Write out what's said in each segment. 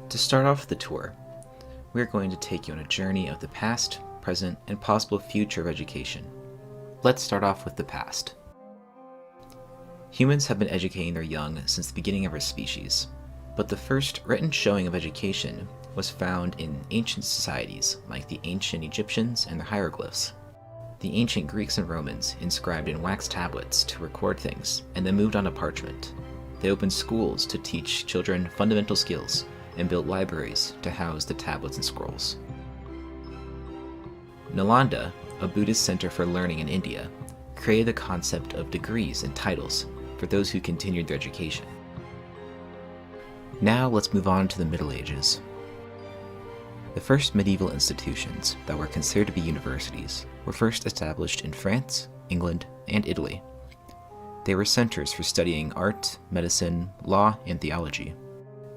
To start off the tour, we are going to take you on a journey of the past, present, and possible future of education. Let's start off with the past. Humans have been educating their young since the beginning of our species, but the first written showing of education was found in ancient societies like the ancient Egyptians and their hieroglyphs. The ancient Greeks and Romans inscribed in wax tablets to record things and then moved on to parchment. They opened schools to teach children fundamental skills and built libraries to house the tablets and scrolls. Nalanda, a Buddhist center for learning in India, created the concept of degrees and titles for those who continued their education. Now let's move on to the Middle Ages. The first medieval institutions that were considered to be universities were first established in France, England, and Italy. They were centers for studying art, medicine, law, and theology.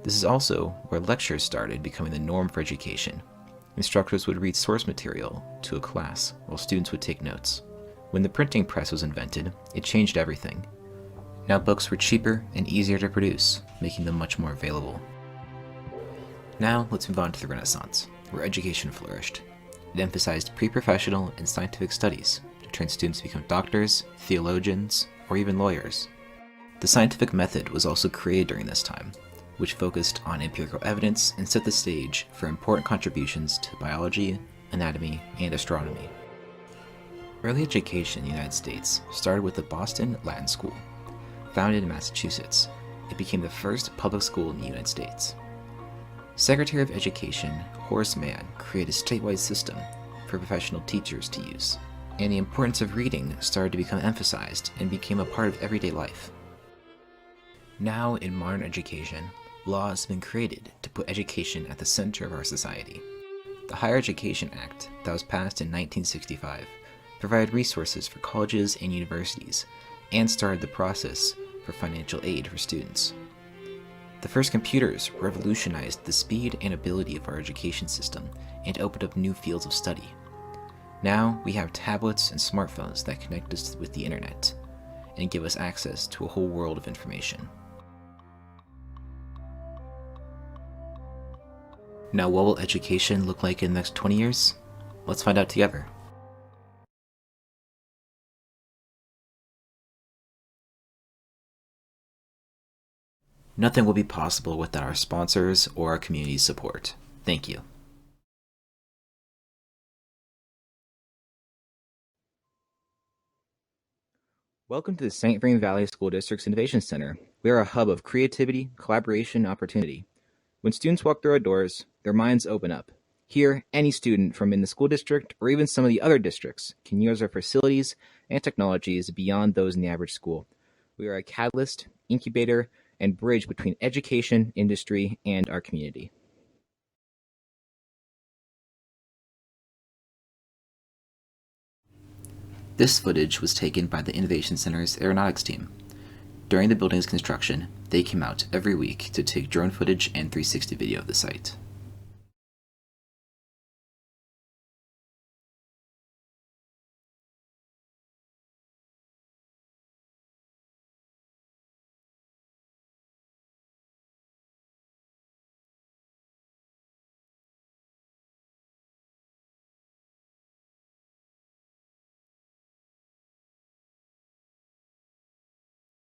This is also where lectures started becoming the norm for education. Instructors would read source material to a class while students would take notes. When the printing press was invented, it changed everything. Now books were cheaper and easier to produce, making them much more available. Now let's move on to the Renaissance, where education flourished. It emphasized pre-professional and scientific studies to train students to become doctors, theologians, or even lawyers. The scientific method was also created during this time, which focused on empirical evidence and set the stage for important contributions to biology, anatomy, and astronomy. Early education in the United States started with the Boston Latin School. Founded in Massachusetts, it became the first public school in the United States. Secretary of Education Horace Mann created a statewide system for professional teachers to use, and the importance of reading started to become emphasized and became a part of everyday life. Now, in modern education, law has been created to put education at the center of our society. The Higher Education Act that was passed in 1965 provided resources for colleges and universities and started the process for financial aid for students. The first computers revolutionized the speed and ability of our education system and opened up new fields of study. Now we have tablets and smartphones that connect us with the internet and give us access to a whole world of information. Now, what will education look like in the next 20 years? Let's find out together. Nothing will be possible without our sponsors or our community's support. Thank you. Welcome to the St. Vrain Valley School District's Innovation Center. We are a hub of creativity, collaboration, and opportunity. When students walk through our doors, their minds open up. Here, any student from in the school district or even some of the other districts can use our facilities and technologies beyond those in the average school. We are a catalyst, incubator, and bridge between education, industry, and our community. This footage was taken by the Innovation Center's aeronautics team. During the building's construction, they came out every week to take drone footage and 360 video of the site.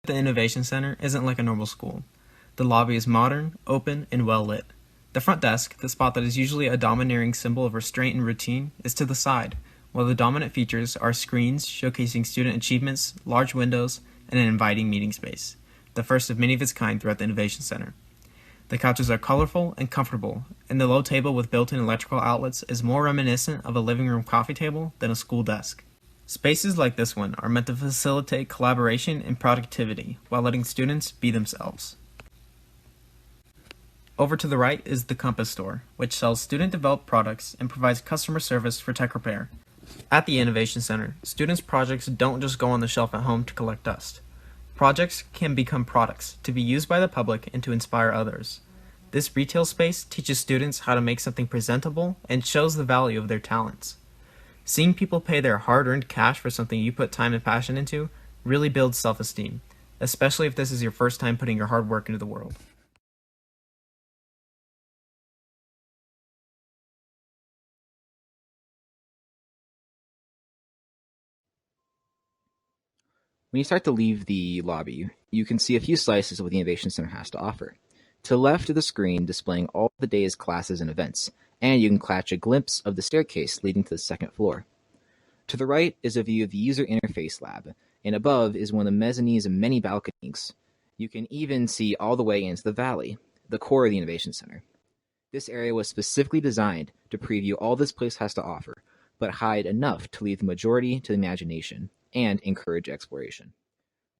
The Innovation Center isn't like a normal school. The lobby is modern, open, and well lit. The front desk, the spot that is usually a domineering symbol of restraint and routine, is to the side, while the dominant features are screens showcasing student achievements, large windows, and an inviting meeting space, the first of many of its kind throughout the Innovation Center. The couches are colorful and comfortable, and the low table with built-in electrical outlets is more reminiscent of a living room coffee table than a school desk. Spaces like this one are meant to facilitate collaboration and productivity while letting students be themselves. Over to the right is the Compass Store, which sells student-developed products and provides customer service for tech repair. At the Innovation Center, students' projects don't just go on the shelf at home to collect dust. Projects can become products to be used by the public and to inspire others. This retail space teaches students how to make something presentable and shows the value of their talents. Seeing people pay their hard-earned cash for something you put time and passion into really builds self-esteem, especially if this is your first time putting your hard work into the world. When you start to leave the lobby, you can see a few slices of what the Innovation Center has to offer. To the left of the screen displaying all the day's classes and events, and you can catch a glimpse of the staircase leading to the second floor. To the right is a view of the User Interface Lab, and above is one of the mezzanines of many balconies. You can even see all the way into the valley, the core of the Innovation Center. This area was specifically designed to preview all this place has to offer, but hide enough to leave the majority to the imagination and encourage exploration.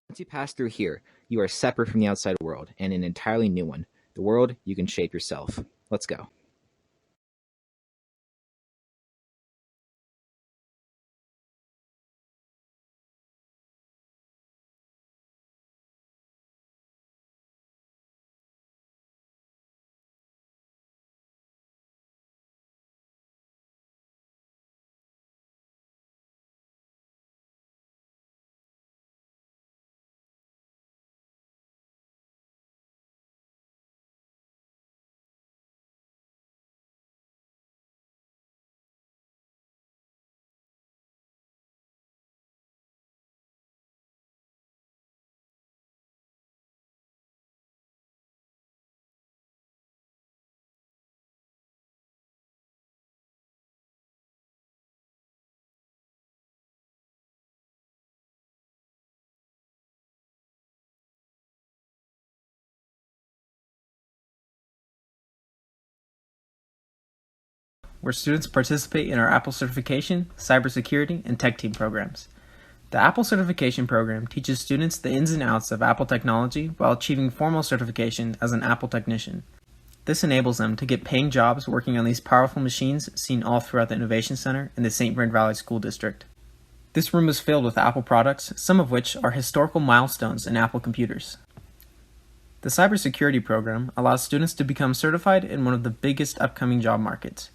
Once you pass through here, you are separate from the outside world and an entirely new one, the world you can shape yourself. Let's go. Where students participate in our Apple certification, cybersecurity, and tech team programs. The Apple certification program teaches students the ins and outs of Apple technology while achieving formal certification as an Apple technician. This enables them to get paying jobs working on these powerful machines seen all throughout the Innovation Center in the St. Bernard Valley School District. This room is filled with Apple products, some of which are historical milestones in Apple computers. The cybersecurity program allows students to become certified in one of the biggest upcoming job markets.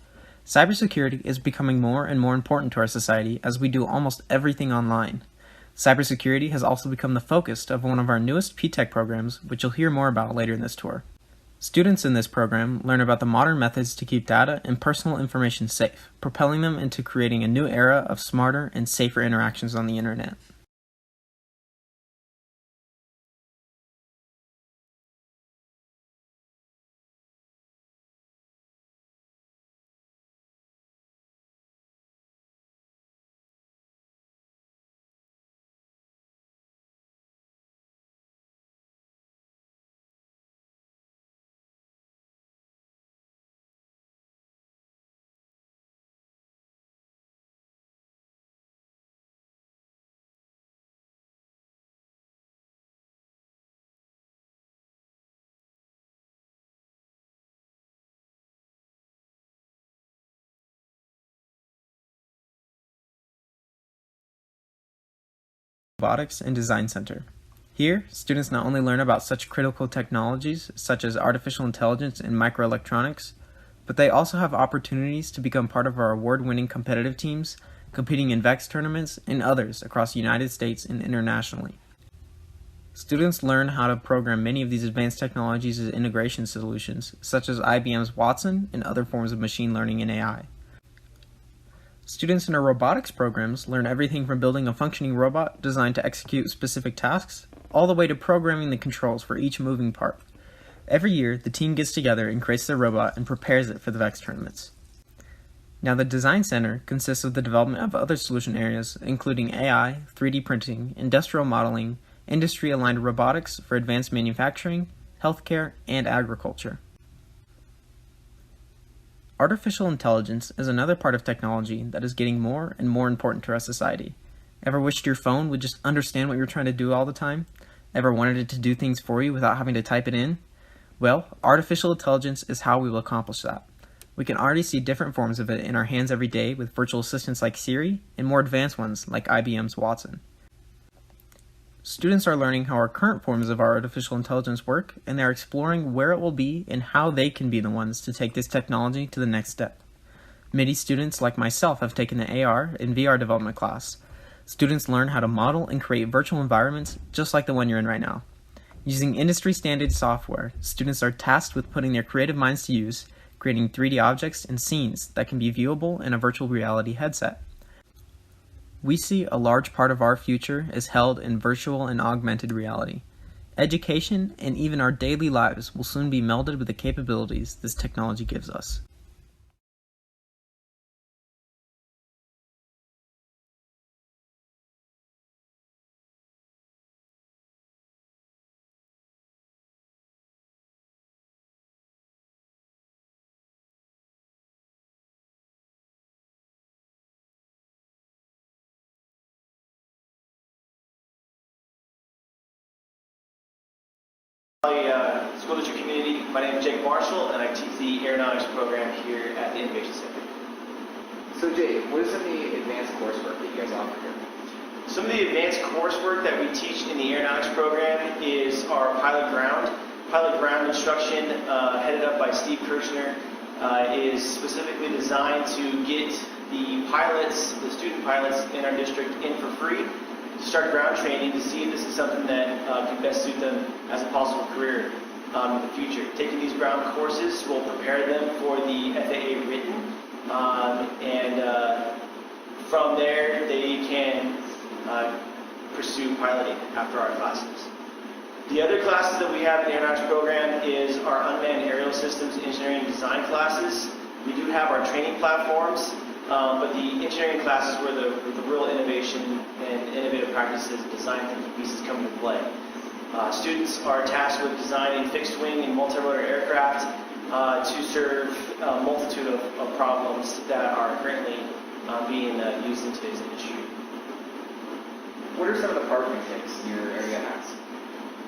Cybersecurity is becoming more and more important to our society as we do almost everything online. Cybersecurity has also become the focus of one of our newest P-Tech programs, which you'll hear more about later in this tour. Students in this program learn about the modern methods to keep data and personal information safe, propelling them into creating a new era of smarter and safer interactions on the internet. Robotics and Design Center. Here, students not only learn about such critical technologies such as artificial intelligence and microelectronics, but they also have opportunities to become part of our award-winning competitive teams, competing in VEX tournaments and others across the United States and internationally. Students learn how to program many of these advanced technologies as integration solutions, such as IBM's Watson and other forms of machine learning and AI. Students in our robotics programs learn everything from building a functioning robot designed to execute specific tasks, all the way to programming the controls for each moving part. Every year, the team gets together and creates their robot and prepares it for the VEX tournaments. Now, the Design Center consists of the development of other solution areas, including AI, 3D printing, industrial modeling, industry-aligned robotics for advanced manufacturing, healthcare, and agriculture. Artificial intelligence is another part of technology that is getting more and more important to our society. Ever wished your phone would just understand what you're trying to do all the time? Ever wanted it to do things for you without having to type it in? Well, artificial intelligence is how we will accomplish that. We can already see different forms of it in our hands every day with virtual assistants like Siri and more advanced ones like IBM's Watson. Students are learning how our current forms of artificial intelligence work, and they're exploring where it will be and how they can be the ones to take this technology to the next step. Many students like myself have taken the AR and VR development class. Students learn how to model and create virtual environments just like the one you're in right now. Using industry-standard software, students are tasked with putting their creative minds to use, creating 3D objects and scenes that can be viewable in a virtual reality headset. We see a large part of our future is held in virtual and augmented reality. Education and even our daily lives will soon be melded with the capabilities this technology gives us. School district community. My name is Jake Marshall, and I teach the aeronautics program here at the Innovation Center. So Jake, what is some of the advanced coursework that you guys offer here? Some of the advanced coursework that we teach in the aeronautics program is our pilot ground. Pilot ground instruction, headed up by Steve Kirshner, is specifically designed to get the pilots, the student pilots in our district in for free, to start ground training to see if this is something that can best suit them as a possible career in the future. Taking these ground courses will prepare them for the FAA written, and from there they can pursue piloting after our classes. The other classes that we have in the aeronautics program is our unmanned aerial systems engineering design classes. We do have our training platforms, but the engineering classes where the real innovation and innovative practices and design thinking pieces come into play. Students are tasked with designing fixed-wing and multi-rotor aircraft to serve a multitude of problems that are currently being used in today's industry. What are some of the partnerships your area has?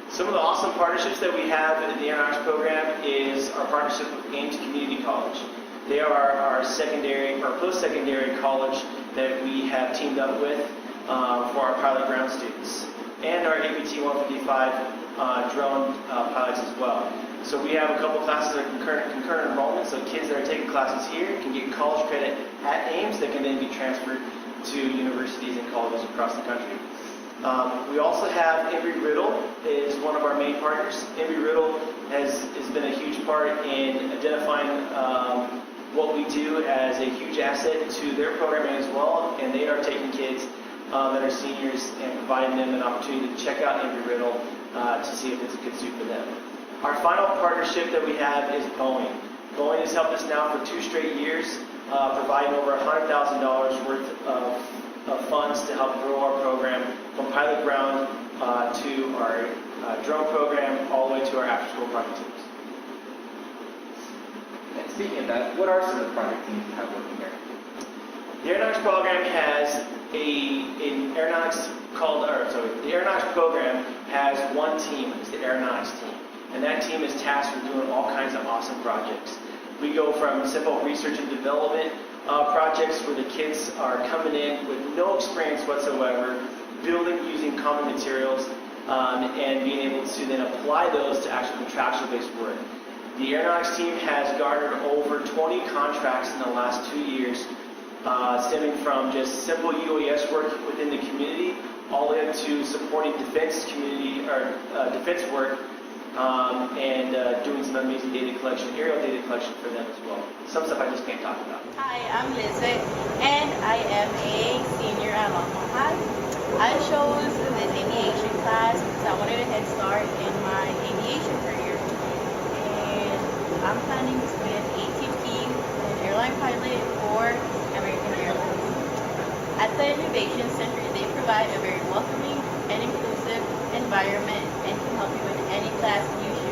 Some of the awesome partnerships that we have in the aeronautics program is our partnership with Ames Community College. They are our secondary or post-secondary college that we have teamed up with for our pilot ground students, and our APT 155 drone pilots as well. So we have a couple classes that are concurrent enrollment, so kids that are taking classes here can get college credit at Ames that can then be transferred to universities and colleges across the country. We also have Embry-Riddle is one of our main partners. Embry-Riddle has been a huge part in identifying what we do as a huge asset to their programming as well, and they are taking kids that are seniors and providing them an opportunity to check out Embry-Riddle to see if it's a good suit for them. Our final partnership that we have is Boeing. Boeing has helped us now for 2 straight years, providing over $100,000 worth of funds to help grow our program from pilot ground to our drone program, all the way to our after-school project teams. And speaking of that, what are some of the project teams you have working here? The aeronautics program has the aeronautics program has one team. It's the aeronautics team, and that team is tasked with doing all kinds of awesome projects. We go from simple research and development projects where the kids are coming in with no experience whatsoever, building using common materials, and being able to then apply those to actual contractual-based work. The aeronautics team has garnered over 20 contracts in the last 2 years, stemming from just simple UAS work within the community, all the way up to supporting defense community or defense work, and doing some amazing data collection, aerial data collection for them as well. Some stuff I just can't talk about. Hi, I'm Lizette, and I am a senior at Longmont High. I chose this aviation class because I wanted a head start in my aviation career, and I'm planning to be an ATP, an airline pilot for American Airlines. At the Innovation Center, they provide a very welcoming and inclusive environment and can help you in any class you choose.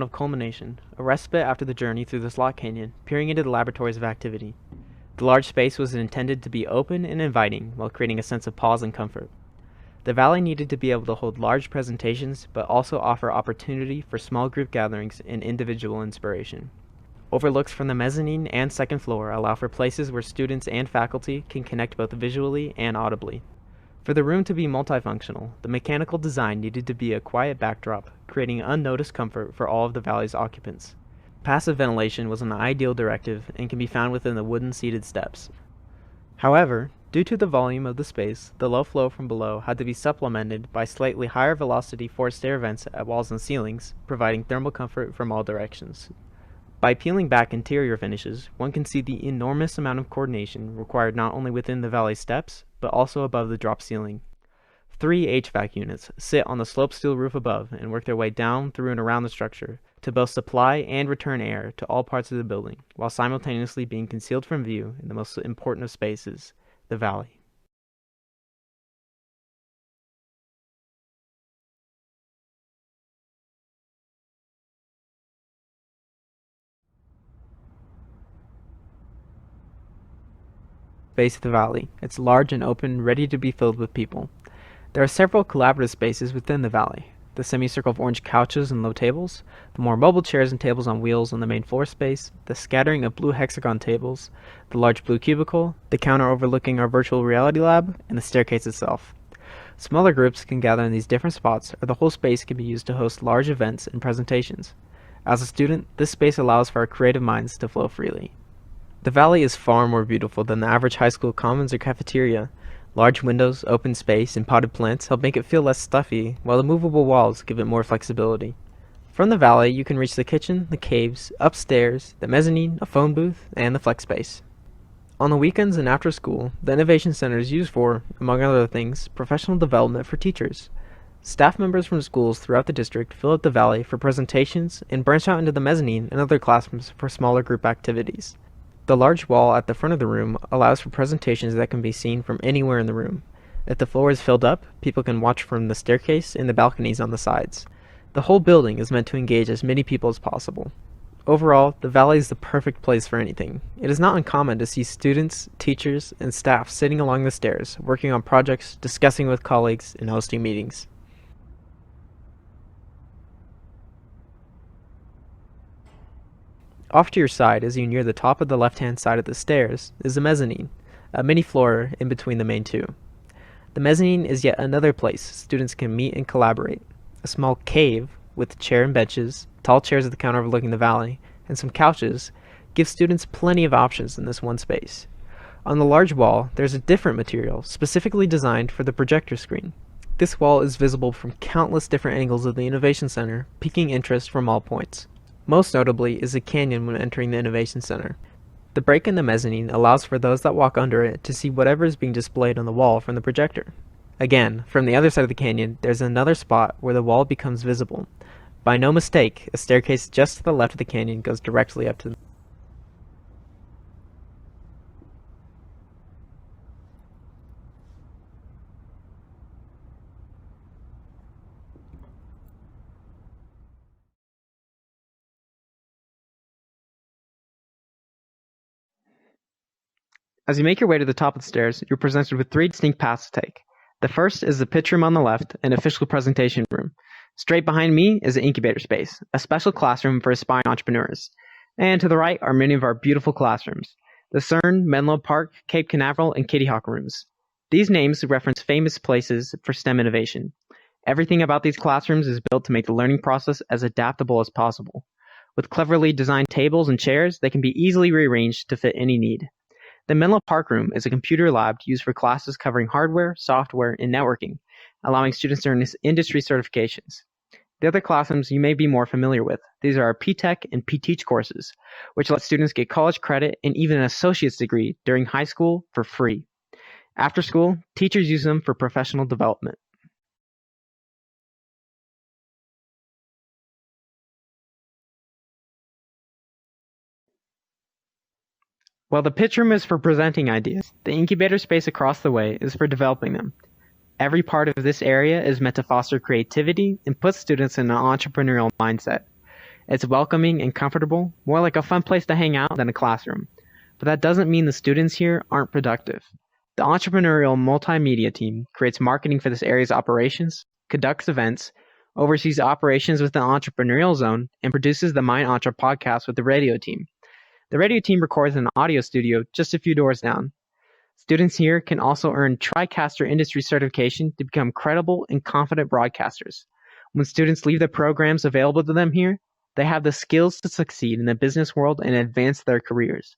of culmination, a respite after the journey through the slot canyon, peering into the laboratories of activity. The large space was intended to be open and inviting while creating a sense of pause and comfort. The valley needed to be able to hold large presentations, but also offer opportunity for small group gatherings and individual inspiration. Overlooks from the mezzanine and second floor allow for places where students and faculty can connect both visually and audibly. For the room to be multifunctional, the mechanical design needed to be a quiet backdrop, creating unnoticed comfort for all of the valley's occupants. Passive ventilation was an ideal directive and can be found within the wooden seated steps. However, due to the volume of the space, the low flow from below had to be supplemented by slightly higher velocity forced air vents at walls and ceilings, providing thermal comfort from all directions. By peeling back interior finishes, one can see the enormous amount of coordination required not only within the valley steps, but also above the drop ceiling. 3 HVAC units sit on the slope steel roof above and work their way down through and around the structure to both supply and return air to all parts of the building, while simultaneously being concealed from view in the most important of spaces, the valley. Base of the valley. It's large and open, ready to be filled with people. There are several collaborative spaces within the valley. The semicircle of orange couches and low tables, the more mobile chairs and tables on wheels on the main floor space, the scattering of blue hexagon tables, the large blue cubicle, the counter overlooking our virtual reality lab, and the staircase itself. Smaller groups can gather in these different spots, or the whole space can be used to host large events and presentations. As a student, this space allows for our creative minds to flow freely. The valley is far more beautiful than the average high school commons or cafeteria. Large windows, open space, and potted plants help make it feel less stuffy, while the movable walls give it more flexibility. From the valley, you can reach the kitchen, the caves, upstairs, the mezzanine, a phone booth, and the flex space. On the weekends and after school, the Innovation Center is used for, among other things, professional development for teachers. Staff members from schools throughout the district fill up the valley for presentations and branch out into the mezzanine and other classrooms for smaller group activities. The large wall at the front of the room allows for presentations that can be seen from anywhere in the room. If the floor is filled up, people can watch from the staircase and the balconies on the sides. The whole building is meant to engage as many people as possible. Overall, the valley is the perfect place for anything. It is not uncommon to see students, teachers, and staff sitting along the stairs, working on projects, discussing with colleagues, and hosting meetings. Off to your side, as you near the top of the left-hand side of the stairs, is the mezzanine, a mini floor in between the main two. The mezzanine is yet another place students can meet and collaborate. A small cave with chair and benches, tall chairs at the counter overlooking the valley, and some couches gives students plenty of options in this one space. On the large wall, there's a different material specifically designed for the projector screen. This wall is visible from countless different angles of the Innovation Center, piquing interest from all points. Most notably is a canyon when entering the Innovation Center. The break in the mezzanine allows for those that walk under it to see whatever is being displayed on the wall from the projector. Again, from the other side of the canyon, there's another spot where the wall becomes visible. By no mistake, a staircase just to the left of the canyon goes directly up to the As you make your way to the top of the stairs, you're presented with 3 distinct paths to take. The first is the pitch room on the left, an official presentation room. Straight behind me is the incubator space, a special classroom for aspiring entrepreneurs. And to the right are many of our beautiful classrooms, the CERN, Menlo Park, Cape Canaveral, and Kitty Hawk rooms. These names reference famous places for STEM innovation. Everything about these classrooms is built to make the learning process as adaptable as possible. With cleverly designed tables and chairs, they can be easily rearranged to fit any need. The Menlo Park Room is a computer lab used for classes covering hardware, software, and networking, allowing students to earn industry certifications. The other classrooms you may be more familiar with. These are our P-Tech and P-Teach courses, which let students get college credit and even an associate's degree during high school for free. After school, teachers use them for professional development. While the pitch room is for presenting ideas, the incubator space across the way is for developing them. Every part of this area is meant to foster creativity and put students in an entrepreneurial mindset. It's welcoming and comfortable, more like a fun place to hang out than a classroom. But that doesn't mean the students here aren't productive. The entrepreneurial multimedia team creates marketing for this area's operations, conducts events, oversees operations within the entrepreneurial zone, and produces the Mind Entre podcast with the radio team. The radio team records in an audio studio just a few doors down. Students here can also earn TriCaster industry certification to become credible and confident broadcasters. When students leave the programs available to them here, they have the skills to succeed in the business world and advance their careers.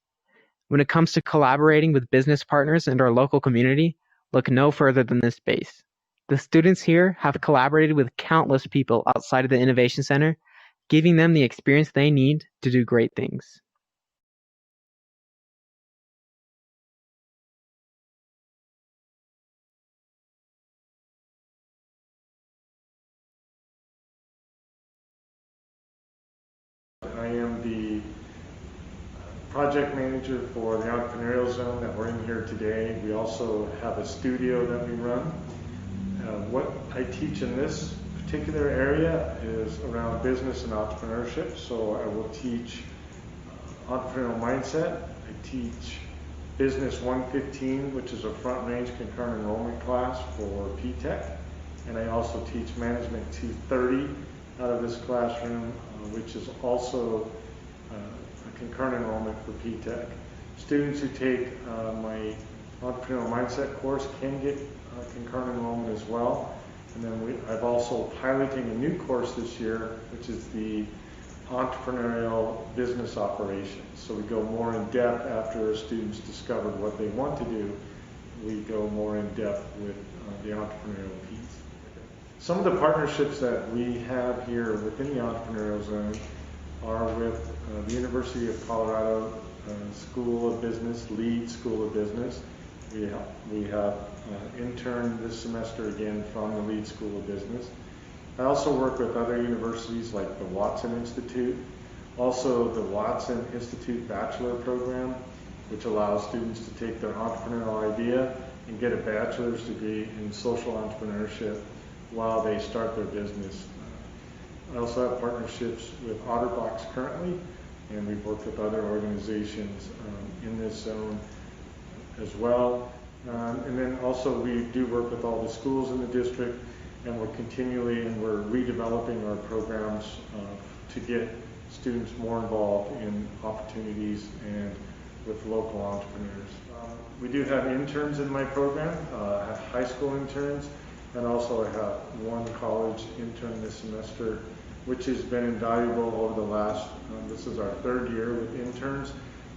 When it comes to collaborating with business partners in our local community, look no further than this space. The students here have collaborated with countless people outside of the Innovation Center, giving them the experience they need to do great things. I am the project manager for the entrepreneurial zone that we're in here today. We also have a studio that we run. What I teach in this particular area is around business and entrepreneurship. So I will teach entrepreneurial mindset. I teach Business 115, which is a front range concurrent enrollment class for P-TECH. And I also teach Management 230 out of this classroom, which is also a concurrent enrollment for P-TECH. Students who take my entrepreneurial mindset course can get concurrent enrollment as well. And then I've also piloting a new course this year, which is the entrepreneurial business operations. So we go more in depth after our students discovered what they want to do. We go more in depth with the entrepreneurial piece. Some of the partnerships that we have here within the entrepreneurial zone are with the University of Colorado School of Business, Leeds School of Business. We have intern this semester again from the Leeds School of Business. I also work with other universities like the Watson Institute, also the Watson Institute Bachelor Program, which allows students to take their entrepreneurial idea and get a bachelor's degree in social entrepreneurship while they start their business. I also have partnerships with OtterBox currently, and we've worked with other organizations in this zone as well. And then also we do work with all the schools in the district, and we're redeveloping our programs to get students more involved in opportunities and with local entrepreneurs. We do have interns in my program. I have high school interns, and also I have one college intern this semester, which has been invaluable over the last, this is our third year with interns.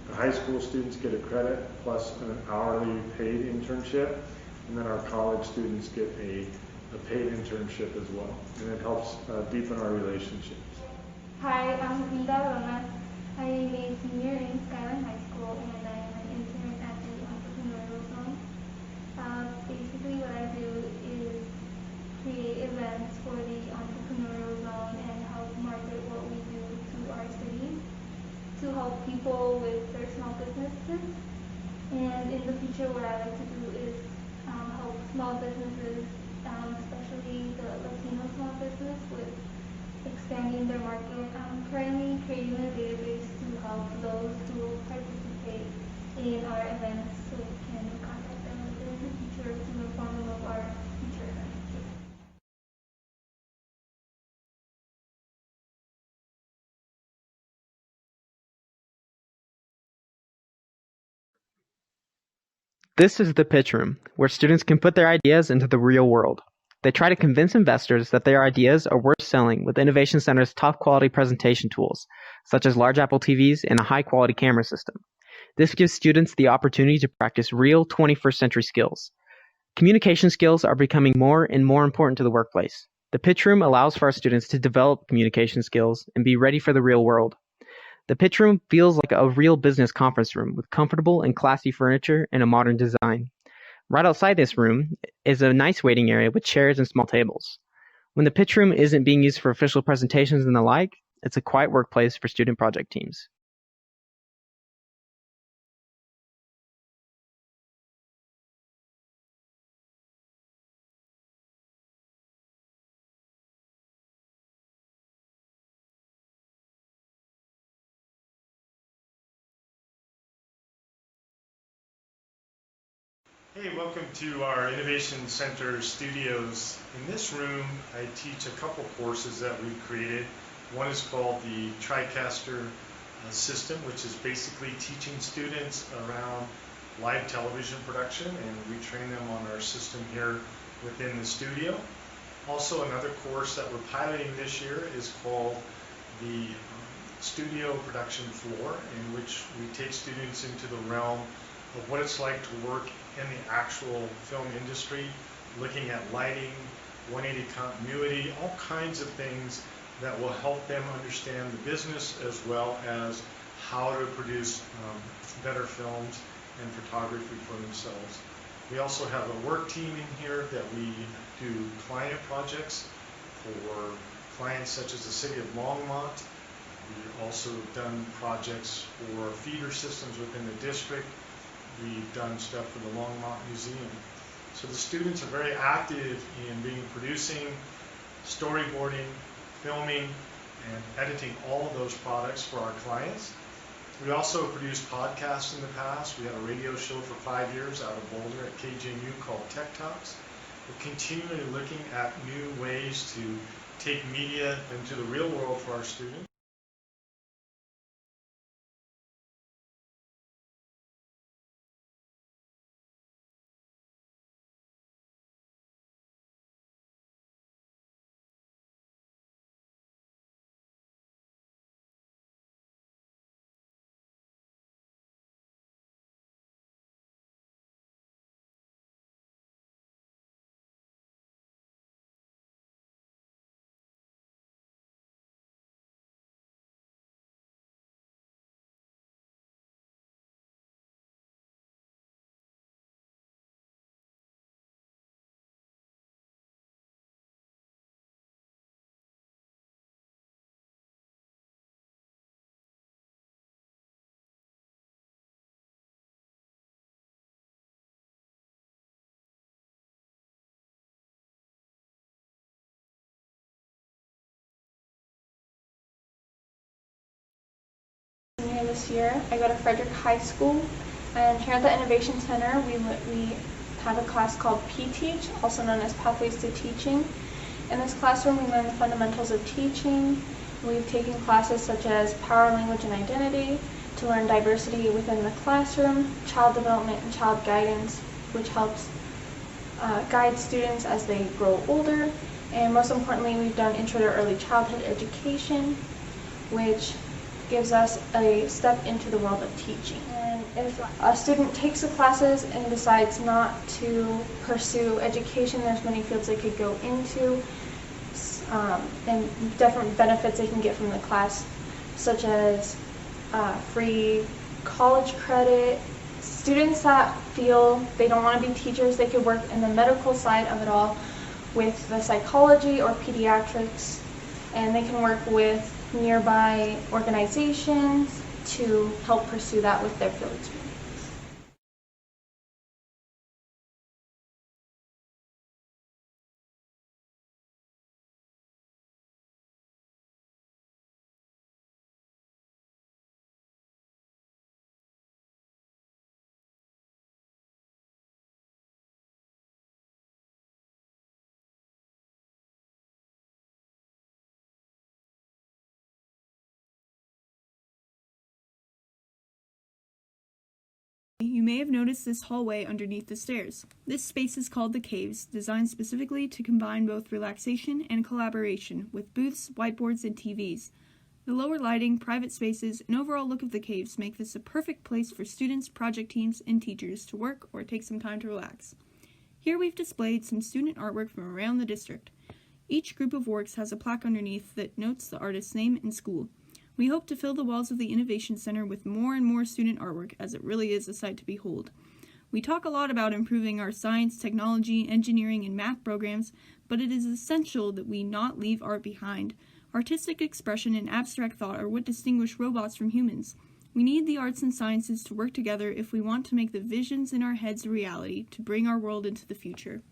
The high school students get a credit plus an hourly paid internship, and then our college students get a paid internship as well, and it helps deepen our relationships. Hi, I'm Vida Rona. I am a senior in Skyline High School, and I am an intern at the Entrepreneurial Zone. Basically what I do is create events for the Entrepreneurial Zone and help market what we do to our city to help people with their small businesses. And in the future, what I like to do is help small businesses, especially the Latino small business, with expanding their market. I'm currently creating a database to help those who participate in our events so we can contact them in the future to inform them of our future events. This is the pitch room, where students can put their ideas into the real world. They try to convince investors that their ideas are worth selling with Innovation Center's top quality presentation tools, such as large Apple TVs and a high quality camera system. This gives students the opportunity to practice real 21st century skills. Communication skills are becoming more and more important to the workplace. The pitch room allows for our students to develop communication skills and be ready for the real world. The pitch room feels like a real business conference room with comfortable and classy furniture and a modern design. Right outside this room is a nice waiting area with chairs and small tables. When the pitch room isn't being used for official presentations and the like, it's a quiet workplace for student project teams. Hey, welcome to our Innovation Center studios. In this room, I teach a couple courses that we've created. One is called the TriCaster system, which is basically teaching students around live television production, and we train them on our system here within the studio. Also, another course that we're piloting this year is called the studio production floor, in which we take students into the realm of what it's like to work in the actual film industry, looking at lighting, 180 continuity, all kinds of things that will help them understand the business as well as how to produce better films and photography for themselves. We also have a work team in here that we do client projects for clients such as the City of Longmont. We've also done projects for feeder systems within the district. We've done stuff for the Longmont Museum. So the students are very active in producing, storyboarding, filming, and editing all of those products for our clients. We also produced podcasts in the past. We had a radio show for 5 years out of Boulder at KJMU called Tech Talks. We're continually looking at new ways to take media into the real world for our students. This year, I go to Frederick High School, and here at the Innovation Center, we have a class called P-Teach, also known as Pathways to Teaching. In this classroom, we learn the fundamentals of teaching. We've taken classes such as Power, Language, and Identity to learn diversity within the classroom, child development, and child guidance, which helps guide students as they grow older. And most importantly, we've done Intro to Early Childhood Education, which gives us a step into the world of teaching. And if a student takes the classes and decides not to pursue education, there's many fields they could go into, and different benefits they can get from the class, such as free college credit. Students that feel they don't want to be teachers, they could work in the medical side of it all with the psychology or pediatrics, and they can work with nearby organizations to help pursue that with their field experience. You may have noticed this hallway underneath the stairs. This space is called the Caves, designed specifically to combine both relaxation and collaboration with booths, whiteboards, and TVs. The lower lighting, private spaces, and overall look of the caves make this a perfect place for students, project teams, and teachers to work or take some time to relax. Here we've displayed some student artwork from around the district. Each group of works has a plaque underneath that notes the artist's name and school. We hope to fill the walls of the Innovation Center with more and more student artwork, as it really is a sight to behold. We talk a lot about improving our science, technology, engineering, and math programs, but it is essential that we not leave art behind. Artistic expression and abstract thought are what distinguish robots from humans. We need the arts and sciences to work together if we want to make the visions in our heads a reality, to bring our world into the future.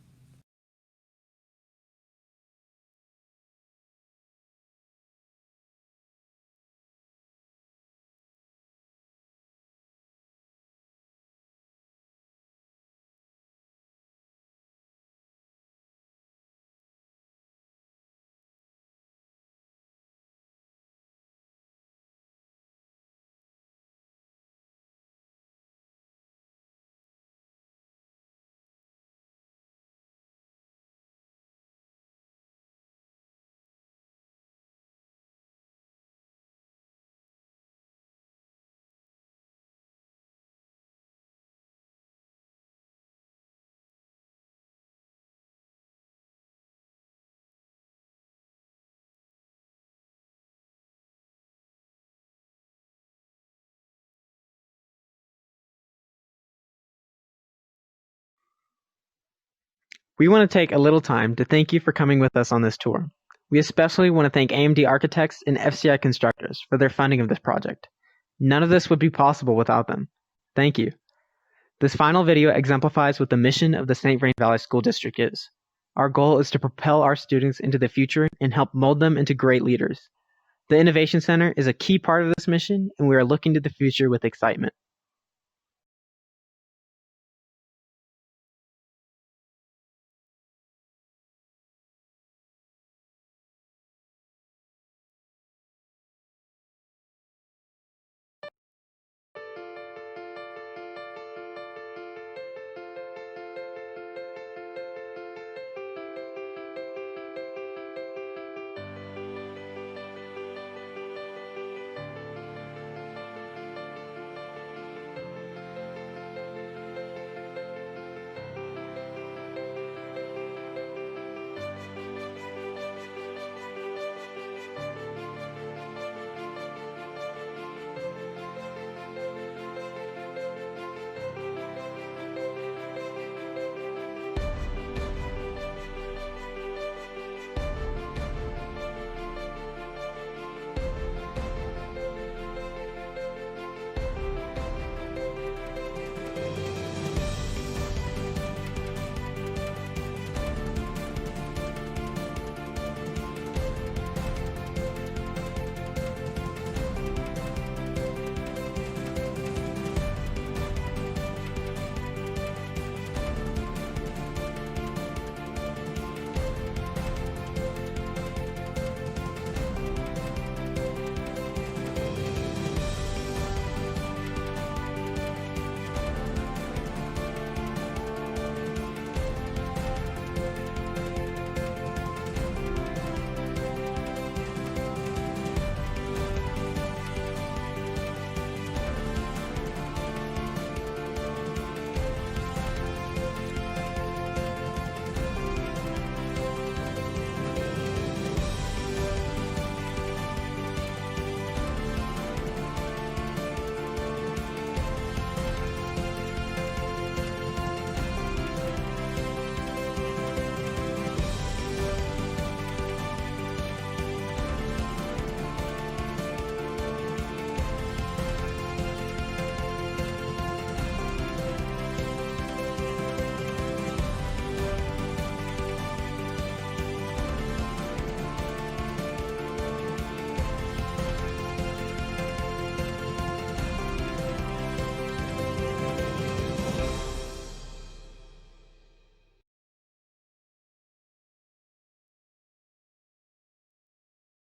We want to take a little time to thank you for coming with us on this tour. We especially want to thank AMD Architects and FCI Constructors for their funding of this project. None of this would be possible without them. Thank you. This final video exemplifies what the mission of the St. Vrain Valley School District is. Our goal is to propel our students into the future and help mold them into great leaders. The Innovation Center is a key part of this mission, and we are looking to the future with excitement.